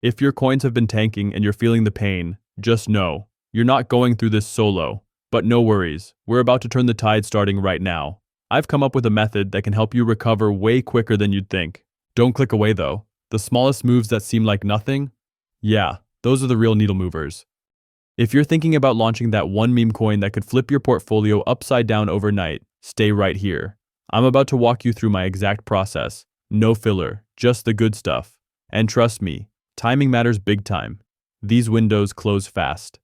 If your coins have been tanking and you're feeling the pain, just know, you're not going through this solo. But no worries, we're about to turn the tide starting right now. I've come up with a method that can help you recover way quicker than you'd think. Don't click away though. The smallest moves that seem like nothing? Yeah, those are the real needle movers. If you're thinking about launching that one meme coin that could flip your portfolio upside down overnight, stay right here. I'm about to walk you through my exact process. No filler, just the good stuff. And trust me, timing matters big time. These windows close fast.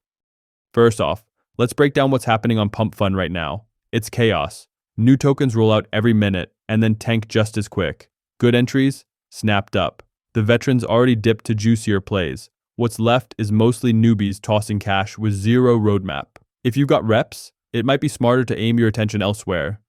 First off, let's break down what's happening on Pump Fund right now. It's chaos. New tokens roll out every minute and then tank just as quick. Good entries? Snapped up. The veterans already dipped to juicier plays. What's left is mostly newbies tossing cash with zero roadmap. If you've got reps, it might be smarter to aim your attention elsewhere.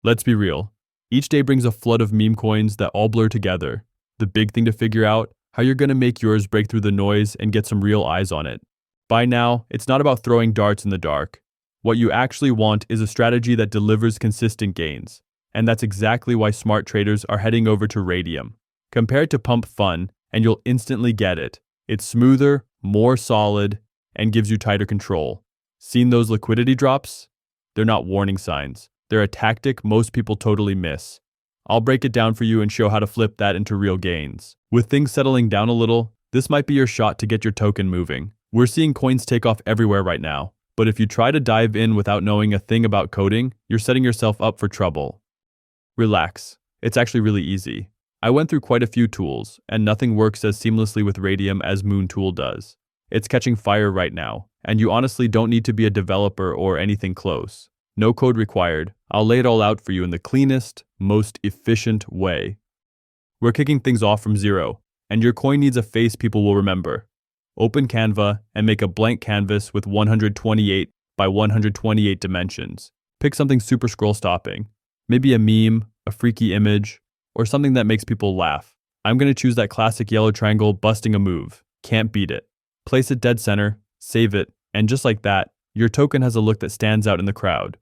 Let's be real. Each day brings a flood of meme coins that all blur together. The big thing to figure out, how you're going to make yours break through the noise and get some real eyes on it. By now, it's not about throwing darts in the dark. What you actually want is a strategy that delivers consistent gains. And that's exactly why smart traders are heading over to Radium. Compare it to Pump Fund, and you'll instantly get it. It's smoother, more solid, and gives you tighter control. Seen those liquidity drops? They're not warning signs. They're a tactic most people totally miss. I'll break it down for you and show how to flip that into real gains. With things settling down a little, this might be your shot to get your token moving. We're seeing coins take off everywhere right now, but if you try to dive in without knowing a thing about coding, you're setting yourself up for trouble. Relax. It's actually really easy. I went through quite a few tools, and nothing works as seamlessly with Radium as Moontool does. It's catching fire right now, and you honestly don't need to be a developer or anything close. No code required. I'll lay it all out for you in the cleanest, most efficient way. We're kicking things off from zero, and your coin needs a face people will remember. Open Canva and make a blank canvas with 128 by 128 dimensions. Pick something super scroll-stopping. Maybe a meme, a freaky image, or something that makes people laugh. I'm going to choose that classic yellow triangle busting a move. Can't beat it. Place it dead center, save it, and just like that, your token has a look that stands out in the crowd.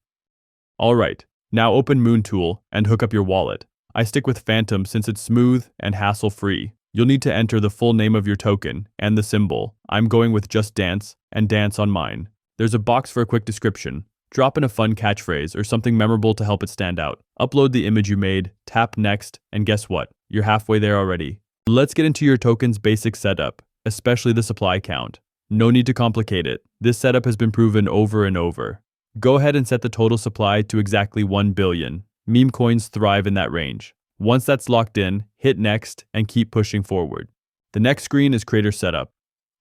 Alright, now open Moontool and hook up your wallet. I stick with Phantom since it's smooth and hassle-free. You'll need to enter the full name of your token and the symbol. I'm going with just dance and dance on mine. There's a box for a quick description. Drop in a fun catchphrase or something memorable to help it stand out. Upload the image you made, tap next, and guess what? You're halfway there already. Let's get into your token's basic setup, especially the supply count. No need to complicate it. This setup has been proven over and over. Go ahead and set the total supply to exactly 1 billion. Meme coins thrive in that range. Once that's locked in, hit next and keep pushing forward. The next screen is Creator Setup.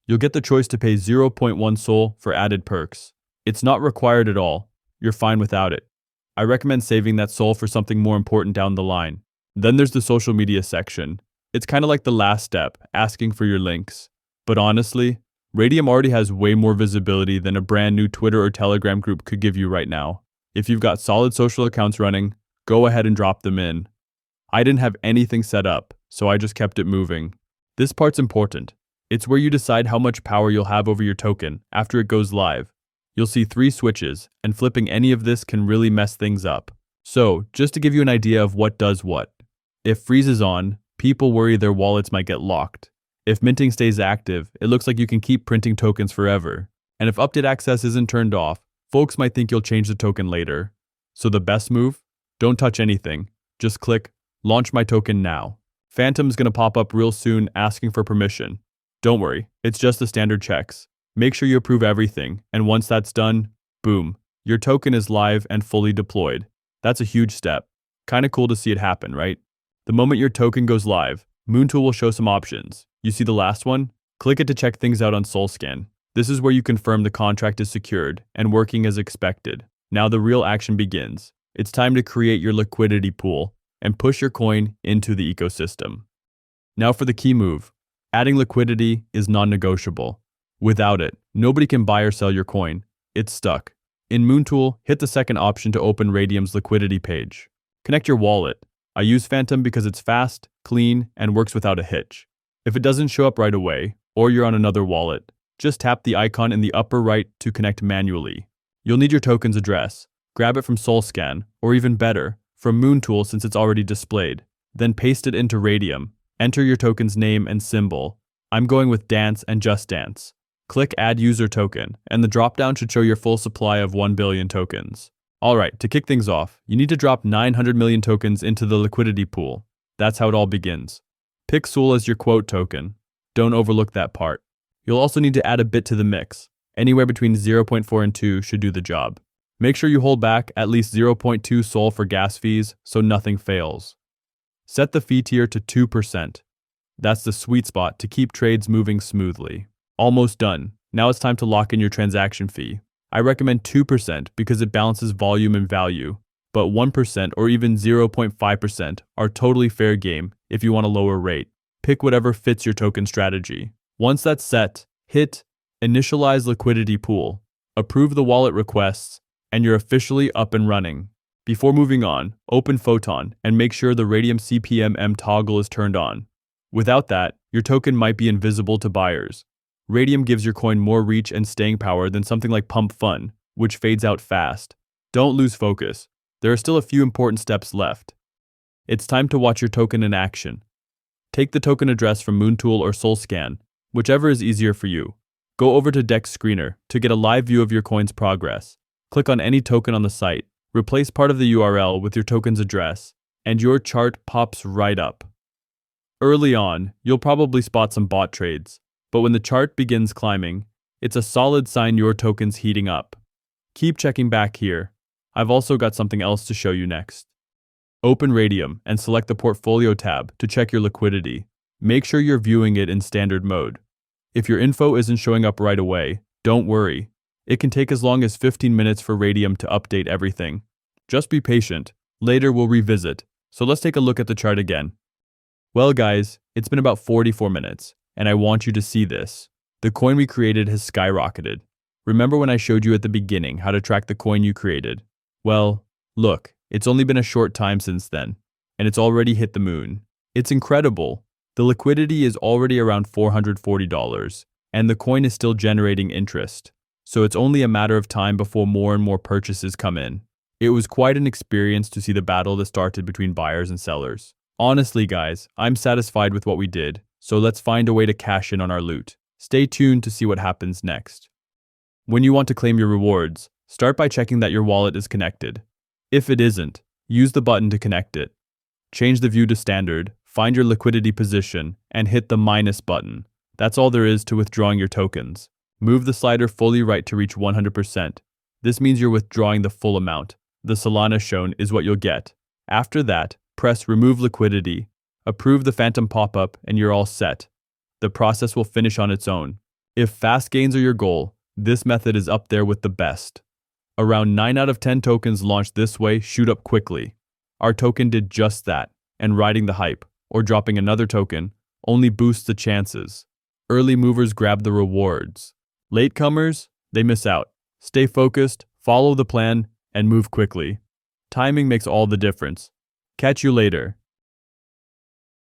You'll get the choice to pay 0.1 Sol for added perks. It's not required at all. You're fine without it. I recommend saving that Sol for something more important down the line. Then there's the social media section. It's kind of like the last step, asking for your links. But honestly, Radium already has way more visibility than a brand new Twitter or Telegram group could give you right now. If you've got solid social accounts running, go ahead and drop them in. I didn't have anything set up, so I just kept it moving. This part's important. It's where you decide how much power you'll have over your token after it goes live. You'll see 3 switches, and flipping any of this can really mess things up. So, just to give you an idea of what does what. If freeze is on, people worry their wallets might get locked. If minting stays active, it looks like you can keep printing tokens forever. And if update access isn't turned off, folks might think you'll change the token later. So the best move? Don't touch anything. Just click, launch my token now. Phantom's gonna pop up real soon asking for permission. Don't worry, it's just the standard checks. Make sure you approve everything, and once that's done, boom, your token is live and fully deployed. That's a huge step. Kinda cool to see it happen, right? The moment your token goes live, Moontool will show some options. You see the last one? Click it to check things out on SolScan. This is where you confirm the contract is secured and working as expected. Now the real action begins. It's time to create your liquidity pool and push your coin into the ecosystem. Now for the key move. Adding liquidity is non-negotiable. Without it, nobody can buy or sell your coin. It's stuck. In Moontool, hit the second option to open Radium's liquidity page. Connect your wallet. I use Phantom because it's fast, clean, and works without a hitch. If it doesn't show up right away, or you're on another wallet, just tap the icon in the upper right to connect manually. You'll need your token's address. Grab it from SolScan, or even better, from Moontool since it's already displayed. Then paste it into Radium. Enter your token's name and symbol. I'm going with Dance and Just Dance. Click Add User Token, and the dropdown should show your full supply of 1 billion tokens. Alright, to kick things off, you need to drop 900 million tokens into the liquidity pool. That's how it all begins. Pick SOL as your quote token. Don't overlook that part. You'll also need to add a bit to the mix. Anywhere between 0.4 and 2 should do the job. Make sure you hold back at least 0.2 SOL for gas fees so nothing fails. Set the fee tier to 2%. That's the sweet spot to keep trades moving smoothly. Almost done. Now it's time to lock in your transaction fee. I recommend 2% because it balances volume and value, but 1% or even 0.5% are totally fair game if you want a lower rate. Pick whatever fits your token strategy. Once that's set, hit Initialize Liquidity Pool, approve the wallet requests, and you're officially up and running. Before moving on, open Photon and make sure the Radium CPMM toggle is turned on. Without that, your token might be invisible to buyers. Radium gives your coin more reach and staying power than something like Pump Fun, which fades out fast. Don't lose focus. There are still a few important steps left. It's time to watch your token in action. Take the token address from Moontool or SolScan, whichever is easier for you. Go over to Dex Screener to get a live view of your coin's progress. Click on any token on the site, replace part of the URL with your token's address, and your chart pops right up. Early on, you'll probably spot some bot trades, but when the chart begins climbing, it's a solid sign your token's heating up. Keep checking back here. I've also got something else to show you next. Open Radium and select the Portfolio tab to check your liquidity. Make sure you're viewing it in standard mode. If your info isn't showing up right away, don't worry. It can take as long as 15 minutes for Radium to update everything. Just be patient. Later we'll revisit. So let's take a look at the chart again. Well guys, it's been about 44 minutes, and I want you to see this. The coin we created has skyrocketed. Remember when I showed you at the beginning how to track the coin you created? Well, look, it's only been a short time since then, and it's already hit the moon. It's incredible. The liquidity is already around $440, and the coin is still generating interest. So it's only a matter of time before more and more purchases come in. It was quite an experience to see the battle that started between buyers and sellers. Honestly guys, I'm satisfied with what we did, so let's find a way to cash in on our loot. Stay tuned to see what happens next. When you want to claim your rewards, start by checking that your wallet is connected. If it isn't, use the button to connect it. Change the view to standard, find your liquidity position, and hit the minus button. That's all there is to withdrawing your tokens. Move the slider fully right to reach 100%. This means you're withdrawing the full amount. The Solana shown is what you'll get. After that, press Remove Liquidity, approve the phantom pop-up, and you're all set. The process will finish on its own. If fast gains are your goal, this method is up there with the best. Around 9 out of 10 tokens launched this way shoot up quickly. Our token did just that, and riding the hype, or dropping another token, only boosts the chances. Early movers grab the rewards. Latecomers, they miss out. Stay focused, follow the plan, and move quickly. Timing makes all the difference. Catch you later.